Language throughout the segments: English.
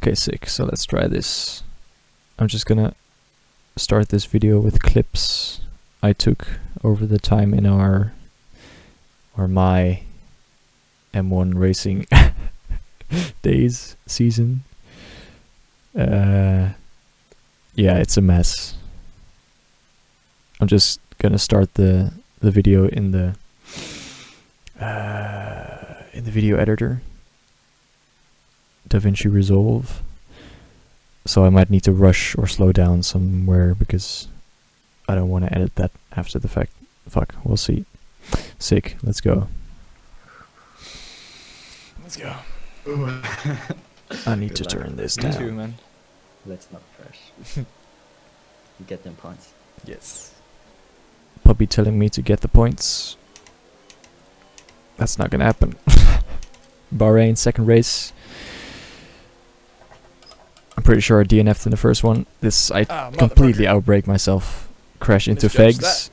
Okay, sick. So let's try this. I'm just gonna start this video with clips I took over the time in our or my M1 racing days season. Yeah, it's a mess. I'm just gonna start the video in the video editor, DaVinci Resolve. So I might need to rush or slow down somewhere because I don't want to edit that after the fact. Fuck, we'll see. Sick, let's go. Let's go. I need to turn this down. Me too, man. Let's not crash. You get them points. Yes. Puppy telling me to get the points. That's not gonna happen. Bahrain, second race. I'm pretty sure I DNF'd in the first one. This, I completely outbrake myself. Crash into Fegs.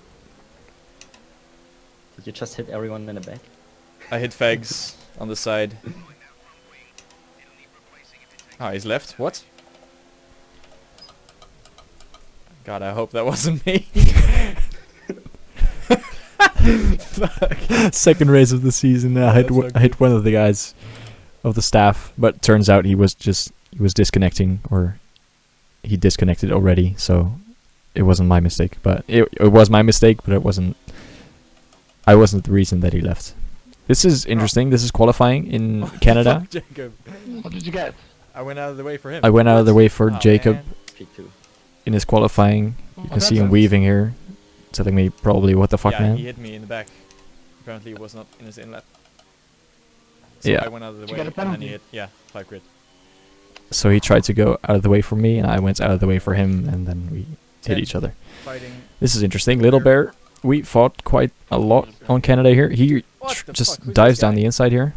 Did you just hit everyone in the back? I hit Fegs on the side. Ah, he's left. What? God, I hope that wasn't me. Second race of the season. I hit one of the guys of the staff, but turns out he was disconnecting, or he disconnected already. So it wasn't my mistake, but it was my mistake, but I wasn't the reason that he left. This is interesting. This is qualifying in Canada. Jacob. What did you get? I went out of the way for him. I went out of the way for Jacob Man. P2. in his qualifying. You can see him weaving here, telling me probably what the fuck, yeah, man. he hit me in the back. Apparently it was not in his inlet. So Yeah. I went out of the Did way you get a and then penalty? he hit, yeah, 5 grid. So he tried to go out of the way for me, and I went out of the way for him, and then we hit 10. each other. Fighting. This is interesting. Little Bear, we fought quite a lot on Canada here. He What the just fuck? Who's dives this down guy? the inside here.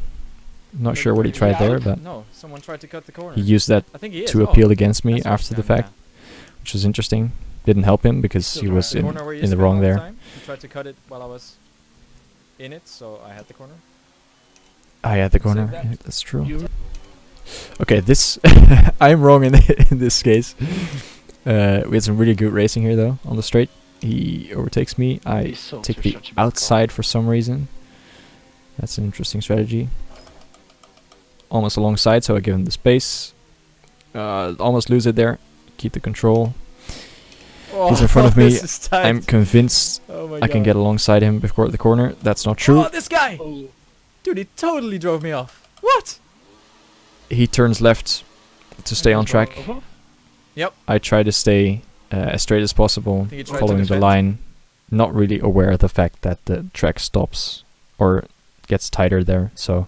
Not sure what he tried there, but No, someone tried to cut the corner. he used that I think he is. to Oh, appeal against me that's after the interesting, fact, which was interesting. Didn't help him because he was The corner where you in the spin wrong all there. time. He tried to cut it while I was in it, so I had the corner. I had the Save corner. that. Yeah, that's true. You Okay, this I'm wrong in in this case. We had some really good racing here though on the straight. He overtakes me. I These souls take are the such a bad call. outside for some reason. That's an interesting strategy. Almost alongside, so I give him the space. Almost lose it there. Keep the control. He's in front of me. This is tight. I'm convinced Oh my I can God. get alongside him before the corner. That's not true. Oh, this guy! Oh, Dude, he totally drove me off. What? He turns left to stay on track. oh, I try to stay as straight as possible, Think he tried to following the defend. line, not really aware of the fact that the track stops or gets tighter there. So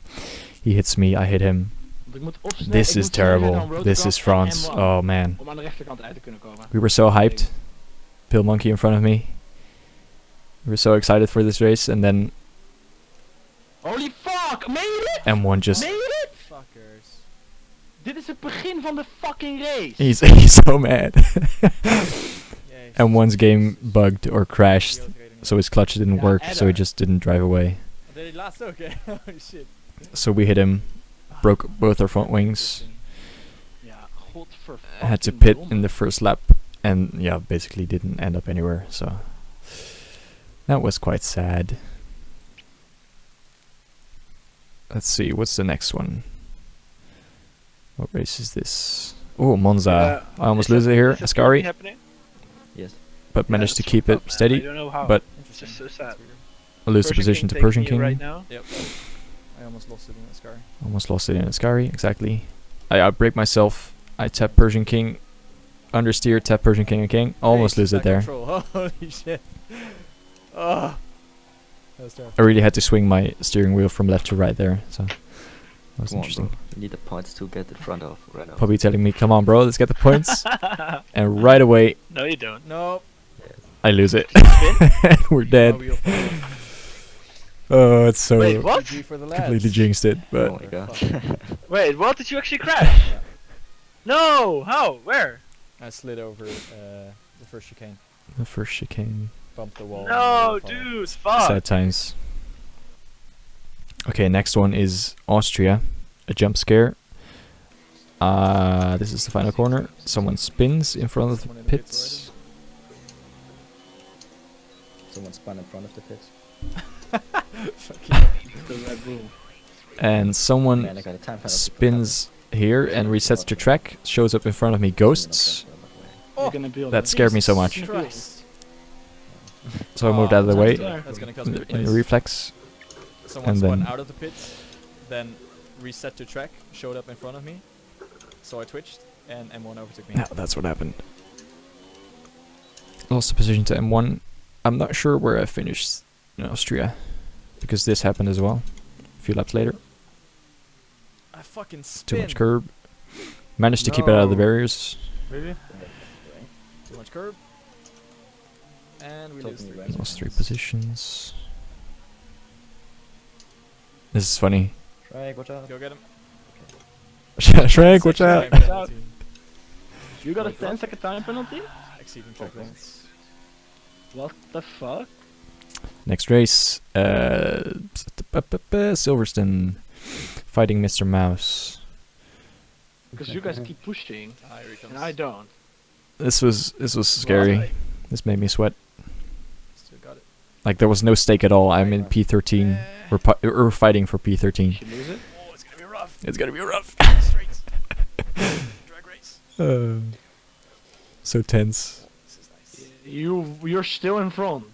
he hits me, I hit him. want ik moet of snel- This ik is moet snel rennen terrible. aan This is roadcross en France. M1 Oh man. Om aan de rechterkant uit te kunnen komen. We were so hyped. Pill Monkey in front of me. We were so excited for this race, and then Holy fuck, made it! M1 just... Made it! Fuckers. Dit is het begin van de fucking race. He's so mad. Yeah, M1's game bugged or crashed, so his clutch didn't Yeah, work, so he Edder. just didn't drive away. Did he last? Okay. Holy shit. So we hit him, broke both our front wings, Ja, godverfucking had to pit domme. in the first lap, and yeah, basically didn't end up anywhere, so that was quite sad. Let's see, what's the next one? What race is this? Oh, Monza. I almost lose it here, Ascari, Yes. but managed to keep it I steady. don't know how. but- it's just so sad. I lose the position to Persian King. right now. Yep. I almost lost it in this car. Almost lost it in Ascari, exactly. I outbrake myself. I tap Persian King, understeer, tap Persian King again. Almost lose it there. Holy shit. Oh. That was terrible. I really had to swing my steering wheel from left to right there, so that was Come on, interesting. bro. You need the points to get in front of Renault. Probably telling me, come on bro, let's get the points. And right away, No, you don't. Nope. I lose it. Spin? We're dead. Oh, we'll follow. Oh, it's so Wait, what? GG for the lads. completely jinxed it, Oh but my god. Wait, what? Did you actually crash? Yeah. No! How? Where? I slid over the first chicane. the first chicane. Bumped the wall. No, and then dude, fuck. Sad times. Okay, next one is Austria. A jump scare. This is the final corner. Someone spins in front of the Someone in the pits pits. Someone spun in front of the pit. The Red Bull. And someone Man, I got a time penalty for spins here and resets the track. Shows up in front of me. Ghosts. You're gonna build That scared me so much. Jesus Christ. So I moved out of the way. That's gonna cost me the In place. the reflex. Someone and spun then- out of the pit, then reset to track, showed up in front of me, so I twitched, and M1 overtook me. Yeah, that's what happened. Lost the position to M1. I'm not sure where I finished in Austria, because this happened as well. A few laps later. I fucking Too spin. much curb. Managed to keep it out of the No. barriers. Really? Too much curb. And we lose Totally 3 right. Lost 3 positions. This is funny. Shrek, watch out. Go get him. Shrek, watch Second out! time penalty. You got a 10-second time penalty? Exceeding track limits. What the fuck? Next race. Silverstone. Fighting Mr. Mouse. Because you guys keep pushing, Ah, here he comes. and I don't. This was scary. This made me sweat. Still got it. Like there was no stake at all. I'm in P13. We're fighting for P13. Did you lose it? Oh, it's gonna be rough. It's gonna be rough. Straight. Drag race. So tense. This is nice. You're still in front.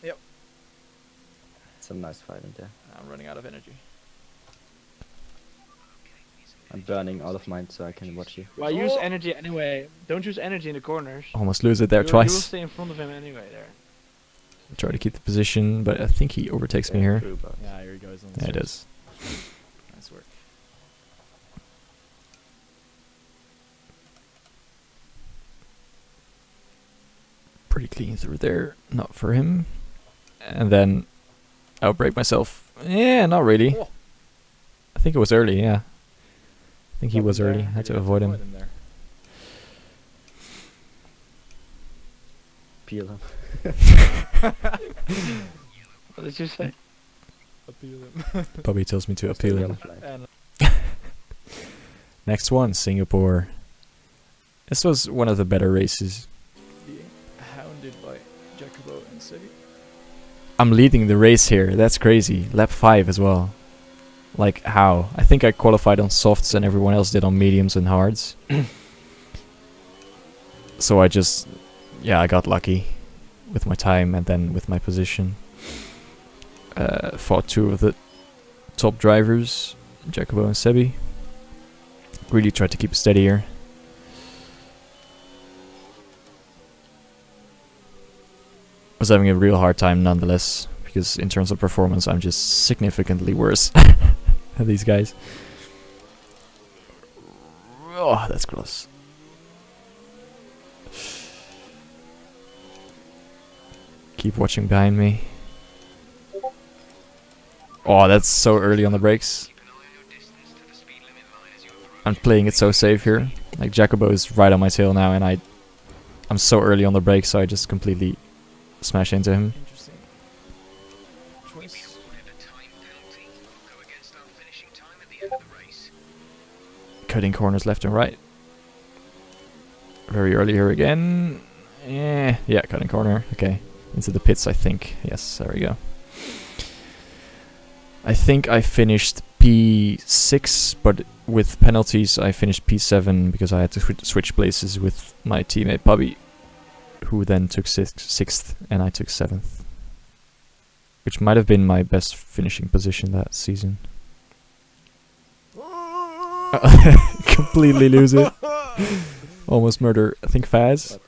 Some nice fighting there. I'm running out of energy. I'm burning all of mine so I can watch you. Well, use energy anyway. Don't use energy in the corners. Almost lose it there You will twice. stay in front of him anyway there. Try to keep the position, but I think he overtakes me here. True, but Yeah, here he goes on the Yeah, it straight. is. Nice work. Pretty clean through there. Not for him. And then I'll break myself. Yeah, not really. Oh. I think it was early, yeah. I think he was There. early. I had to Really avoid him. there. peel him. What did you say? Appeal him. Bobby tells me to appeal Yellow him. flag. And Next one, Singapore. This was one of the better races. being hounded by Jacobo and Sebi. I'm leading the race here. That's crazy. Lap 5 as well. Like, how? I think I qualified on softs and everyone else did on mediums and hards. So I just... Yeah, I got lucky with my time and then with my position. Fought 2 of the top drivers, Jacobo and Sebi. Really tried to keep it steady here. Was having a real hard time nonetheless, because in terms of performance I'm just significantly worse than these guys. Oh, that's close. Keep watching behind me. Oh, that's so early on the brakes. I'm playing it so safe here. Like Jacobo is right on my tail now, and I'm so early on the brakes, so I just completely smash into him. Interesting. Choice. Cutting corners left and right. Very early here again. Yeah, cutting corner. Okay, into the pits, I think. Yes, there we go. I think I finished P6, but with penalties I finished P7 because I had to switch places with my teammate Bobby, who then took 6th and I took 7th. Which might have been my best finishing position that season. Completely lose it. Almost murder, I think, Faz.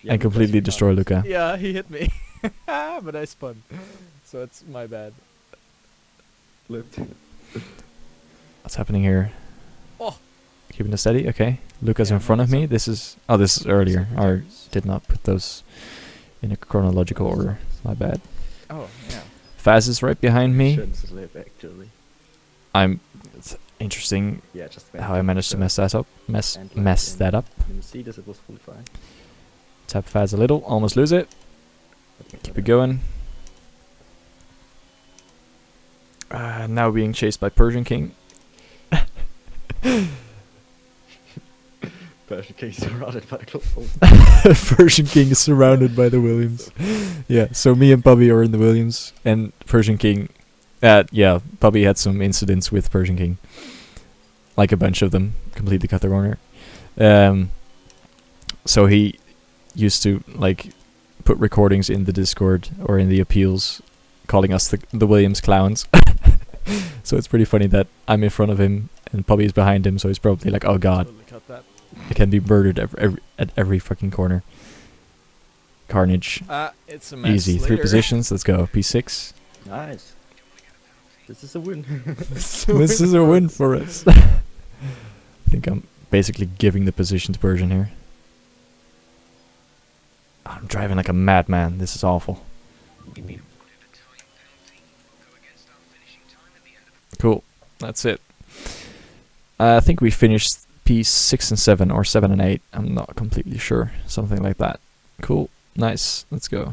Yeah, And completely destroy Luca. Yeah, he hit me. But I spun. So it's my bad. Flipped. What's happening here? Oh. Keeping it steady, okay. Luca's Yeah, in front of no, me. so- This is earlier. Second I drivers. did not put those in a chronological order. My bad. Oh, yeah. Faz is right behind me. Shouldn't slip, actually. It's interesting Yeah, just how I managed to mess that up. Mess And that up. When you see this, it was fully fine. Tap Faz a little, almost lose it. Keep it going. Now being chased by Persian King. Persian King surrounded by the close. Persian King is surrounded by the Williams. Yeah, so me and Bubby are in the Williams, and Persian King. Yeah, Bubby had some incidents with Persian King. Like a bunch of them, completely cut the corner. So he used to like put recordings in the Discord or in the appeals, calling us the Williams clowns. So it's pretty funny that I'm in front of him and Bubby is behind him. So he's probably like, "Oh God, Totally cut that. I can be murdered at every fucking corner." Carnage. It's a mess. Easy. 3 later. positions. Let's go. P6. Nice. This is a win. This is a win for us. I think I'm basically giving the position to Persian here. I'm driving like a madman. This is awful. Cool. That's it. I think we finished P6 and 7 or 7 and 8. I'm not completely sure. Something like that. Cool. Nice. Let's go.